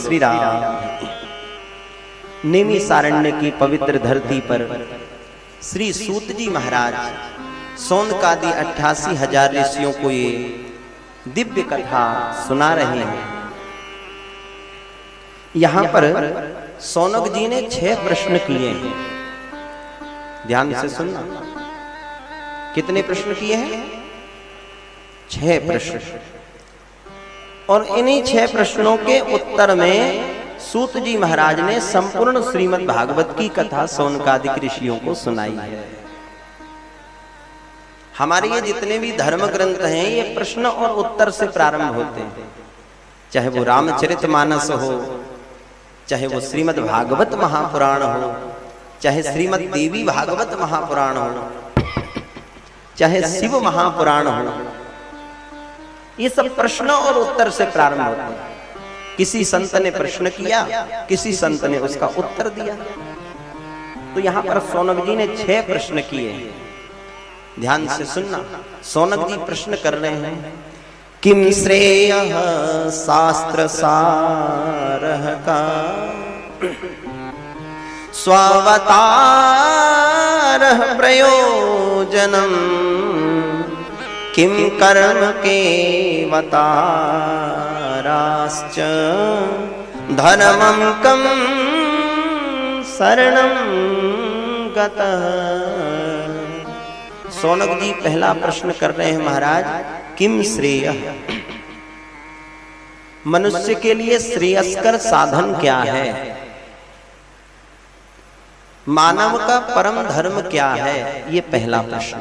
श्री राम। नेमिषारण्य की पवित्र धरती पर श्री सूत जी महाराज सौनकादि 88,000 ऋषियों को ये दिव्य कथा सुना रहे हैं। यहां पर सौनक जी ने 6 प्रश्न किए हैं। ध्यान से सुनना। कितने प्रश्न किए हैं? 6 प्रश्न। और इन्हीं 6 प्रश्नों के उत्तर में सूत जी महाराज ने संपूर्ण श्रीमद् भागवत की कथा सौनकादिक ऋषियों को सुनाई है। हमारे ये जितने भी धर्म ग्रंथ हैं ये प्रश्न और उत्तर से प्रारंभ होते हैं। चाहे वो रामचरितमानस हो, चाहे वो श्रीमद् भागवत महापुराण हो, चाहे श्रीमद् देवी भागवत महापुराण हो, चाहे शिव महापुराण हो, ये सब प्रश्न और उत्तर से प्रारंभ होते हैं। किसी संत ने प्रश्न किया, किसी संत ने उसका उत्तर दिया। तो यहां पर सौनक जी ने 6 प्रश्न किए हैं। ध्यान से सुनना। सौनक जी प्रश्न कर रहे हैं, किम श्रेयः शास्त्र सारः का स्वावतारः प्रयोजनम् किम कर्म केवताराश्च धर्मं कं शरणं गतः। सौनक जी पहला प्रश्न कर रहे हैं, महाराज किम श्रेयः, मनुष्य के लिए श्रेयस्कर साधन क्या है? मानव का परम धर्म क्या है? ये पहला प्रश्न।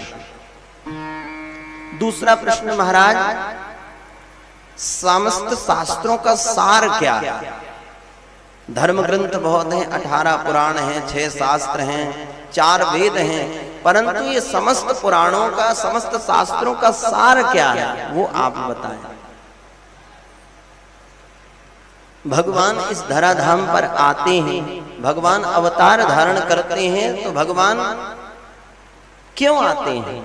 दूसरा प्रश्न, महाराज समस्त शास्त्रों का सार क्या है? धर्म ग्रंथ बहुत हैं, 18 पुराण हैं, 6 शास्त्र हैं, 4 वेद हैं, परंतु ये समस्त पुराणों का, समस्त शास्त्रों का सार क्या है वो आप बताएं। भगवान इस धराधाम पर आते हैं, भगवान अवतार धारण करते हैं, तो भगवान क्यों आते हैं?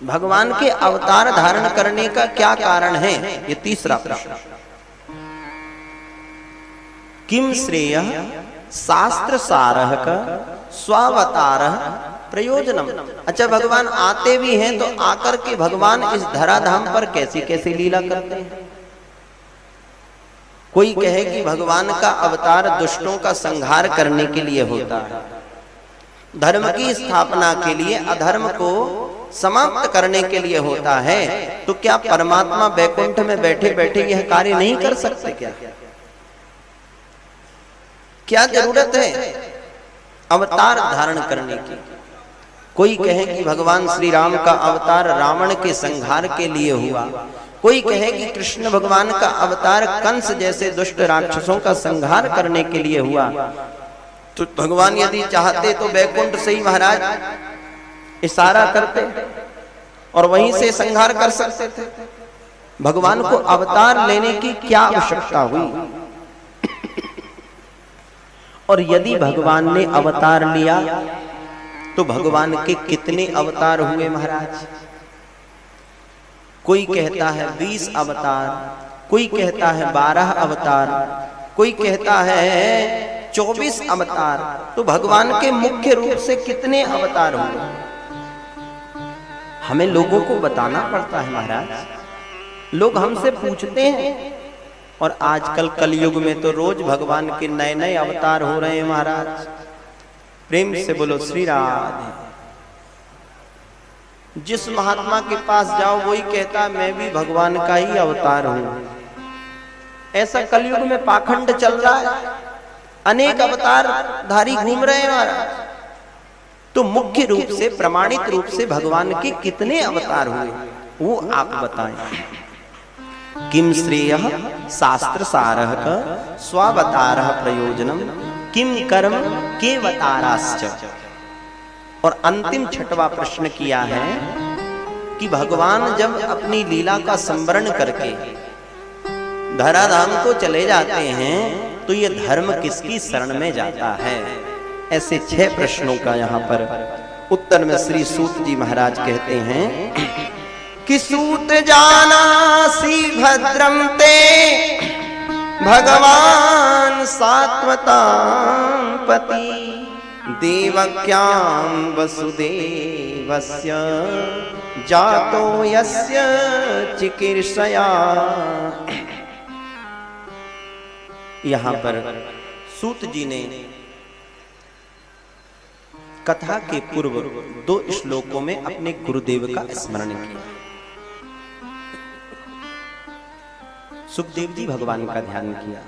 भगवान के अवतार धारण करने का क्या कारण है? ये तीसरा प्रश्न। किम श्रेयः शास्त्र सारः का स्वावतारः प्रयोजनम। अच्छा, भगवान आते भी हैं तो आकर के भगवान इस धराधाम पर कैसी कैसी लीला करते हैं? कोई कहे कि भगवान का अवतार दुष्टों का संहार करने के लिए होता है, धर्म की स्थापना के लिए, अधर्म को समाप्त करने के लिए होता है। तो क्या परमात्मा वैकुंठ में बैठे बैठे यह कार्य नहीं कर सकते? क्या जरूरत है अवतार धारण करने की? कोई कहे कि भगवान श्री राम का अवतार रावण के संहार के लिए हुआ, कोई कहे कि कृष्ण भगवान का अवतार कंस जैसे दुष्ट राक्षसों का संहार करने के लिए हुआ। तो भगवान यदि चाहते तो वैकुंठ से ही महाराज इशारा करते और वहीं से संहार कर सकते थे। भगवान को अवतार लेने की क्या आवश्यकता हुई? और यदि भगवान ने अवतार लिया तो भगवान के कितने अवतार हुए महाराज? कोई कहता है 20 अवतार, कोई कहता है 12 अवतार, कोई कहता है 24 अवतार। तो भगवान के मुख्य रूप से कितने अवतार हुए? हमें लोगों को बताना पड़ता है महाराज। लोग हमसे पूछते हैं, और आजकल कलयुग में तो रोज भगवान के नए नए अवतार हो रहे हैं महाराज। प्रेम से बोलो श्री राधे। जिस महात्मा के पास जाओ वही कहता मैं भी भगवान का ही अवतार हूं। ऐसा कलयुग में पाखंड चल रहा है, अनेक अवतार धारी घूम रहे हैं महाराज। तो मुख्य रूप से, प्रमाणित रूप से भगवान के कितने अवतार हुए वो आप बताएं। किम श्रेयः शास्त्र सारः का स्वावतारः प्रयोजनम किम कर्म केवताराश्च। और अंतिम 6वां प्रश्न किया है कि भगवान जब अपनी लीला का संवरण करके धराधाम को चले जाते हैं तो ये धर्म किसकी शरण में जाता है? ऐसे 6 प्रश्नों का यहाँ पर उत्तर में श्री सूत जी महाराज कहते हैं कि सूत जानासि भद्रम ते भगवान सात्वतापति देवक्यां वसुदेवस्य जातो यस्य चिकीर्षया। यहाँ पर सूत जी ने कथा के पूर्व 2 श्लोकों में अपने गुरुदेव का स्मरण किया। सुखदेव जी भगवान का ध्यान किया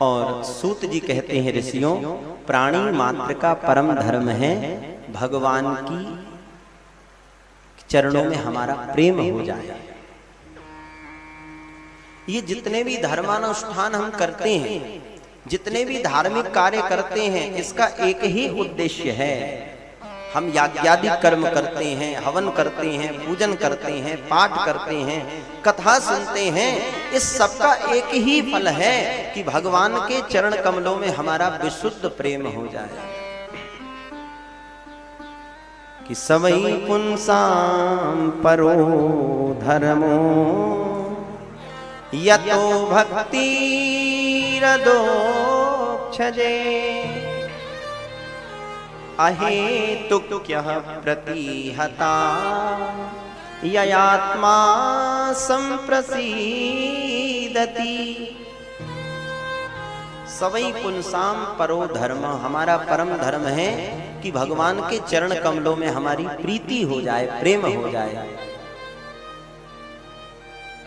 और सूत जी कहते हैं, ऋषियों, प्राणी मात्र का परम धर्म है भगवान की चरणों में हमारा प्रेम हो जाए। ये जितने भी धर्मानुष्ठान हम करते हैं, जितने भी धार्मिक कार्य करते हैं, इसका एक ही उद्देश्य है। हम यज्ञादि कर्म करते हैं, हवन करते हैं, पूजन करते हैं, पाठ करते हैं, कथा सुनते हैं, इस सब का एक ही फल है कि भगवान के चरण कमलों में हमारा विशुद्ध प्रेम हो जाए। कि सवै पुंसां परो धर्मो यतो भक्तिरदोक्षजे अहेतुक्यः प्रतिहता ययात्मा संप्रसीदति। सवै पुंसां परो धर्म, हमारा परम धर्म है कि भगवान के चरण कमलों में हमारी प्रीति हो जाए, प्रेम हो जाए।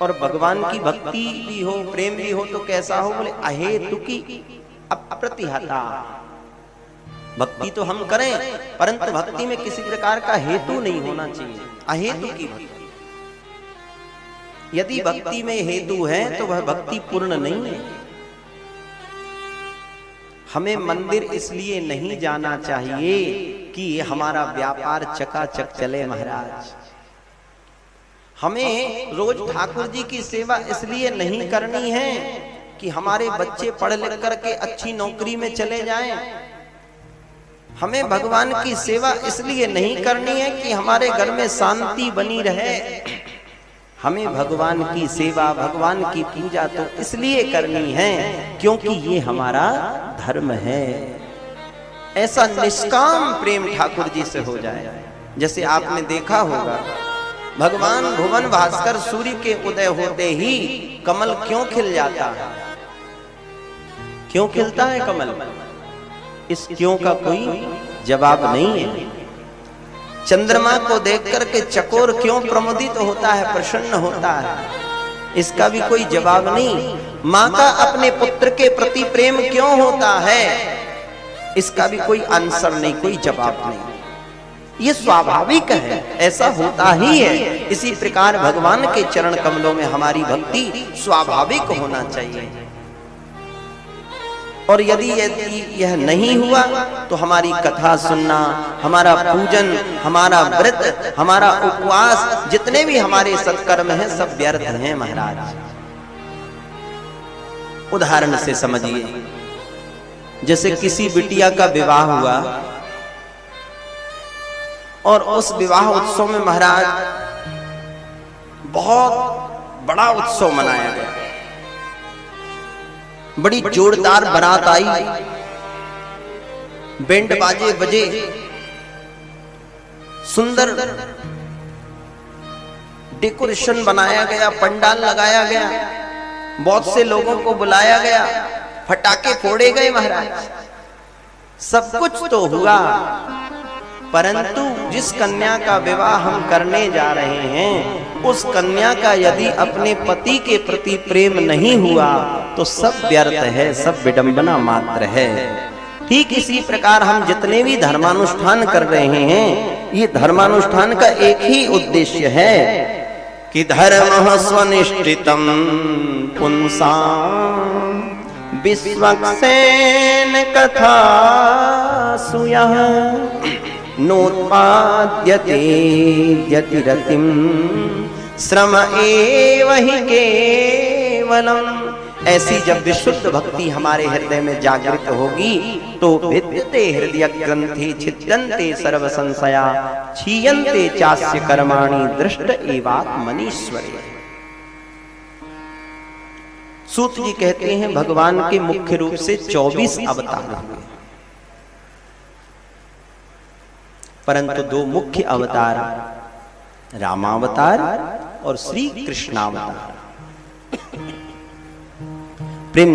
और भगवान की भक्ति भी हो, प्रेम भी हो, तो कैसा हो? बोले अहेतुकी अप्रतिहता। भक्ति तो हम करें, परंतु भक्ति में किसी प्रकार का हेतु नहीं होना चाहिए। अहेतु की भक्ति, यदि भक्ति में हेतु है तो वह भक्ति पूर्ण नहीं है। हमें मंदिर इसलिए नहीं जाना चाहिए कि हमारा व्यापार चकाचक चले महाराज। हमें रोज ठाकुर जी की सेवा इसलिए नहीं करनी है कि हमारे बच्चे पढ़ लिख करके अच्छी नौकरी में चले जाएं। हमें भगवान की सेवा इसलिए नहीं करनी है कि हमारे घर में शांति बनी रहे। हमें भगवान की सेवा, भगवान की पूजा तो इसलिए करनी है क्योंकि ये हमारा धर्म है। ऐसा निष्काम प्रेम ठाकुर जी से हो जाए। जैसे आपने देखा होगा, भगवान भुवन भास्कर सूर्य के उदय होते ही कमल क्यों खिल जाता है? क्यों खिलता है कमल? इस क्यों का कोई जवाब नहीं है। चंद्रमा को देख करके चकोर क्यों प्रमुदित होता है, प्रसन्न होता है? इसका भी कोई जवाब नहीं। माँ का अपने पुत्र के प्रति प्रेम क्यों होता है? इसका भी कोई आंसर नहीं, कोई जवाब नहीं। ये स्वाभाविक है, ऐसा होता ही है। इसी प्रकार भगवान के चरण कमलों में हमारी भक्ति स्वाभाविक होना चाहिए। और यदि यह नहीं हुआ तो हमारी कथा सुनना, हमारा पूजन, हमारा व्रत, हमारा उपवास, जितने भी हमारे सत्कर्म हैं, सब व्यर्थ हैं महाराज। उदाहरण से समझिए, जैसे किसी बिटिया का विवाह हुआ और उस विवाह उत्सव में महाराज बहुत बड़ा उत्सव मनाया गया। बड़ी जोरदार बारात आई, बैंड बाजे बजे, सुंदर डेकोरेशन बनाया गया, पंडाल लगाया गया, बहुत से लोगों को बुलाया गया, फटाके फोड़े गए महाराज। सब कुछ तो हुआ, परंतु जिस कन्या का विवाह हम करने जा रहे हैं, उस कन्या का यदि अपने पति के प्रति प्रेम नहीं हुआ तो सब व्यर्थ है, सब विडंबना मात्र है। ठीक इसी प्रकार हम जितने भी धर्मानुष्ठान कर रहे हैं, ये धर्मानुष्ठान का एक ही उद्देश्य है कि धर्मः स्वनिष्ठितं पुंसां विश्वक्सेन कथासु यः नोत्पाद्यते यतिरतिं श्रम एव हि केवलम्। ऐसी जब विशुद्ध भक्ति हमारे हृदय में जागृत होगी तो विद्यते हृदय ग्रंथि छिद्यन्ते सर्व संशया क्षीयन्ते चास्य कर्माणि दृष्ट एवात्मनीश्वरे। सूत जी कहते हैं भगवान के मुख्य रूप से 24 अवतार हुए, परंतु दो मुख्य अवतार रामावतार और श्री कृष्णावतार।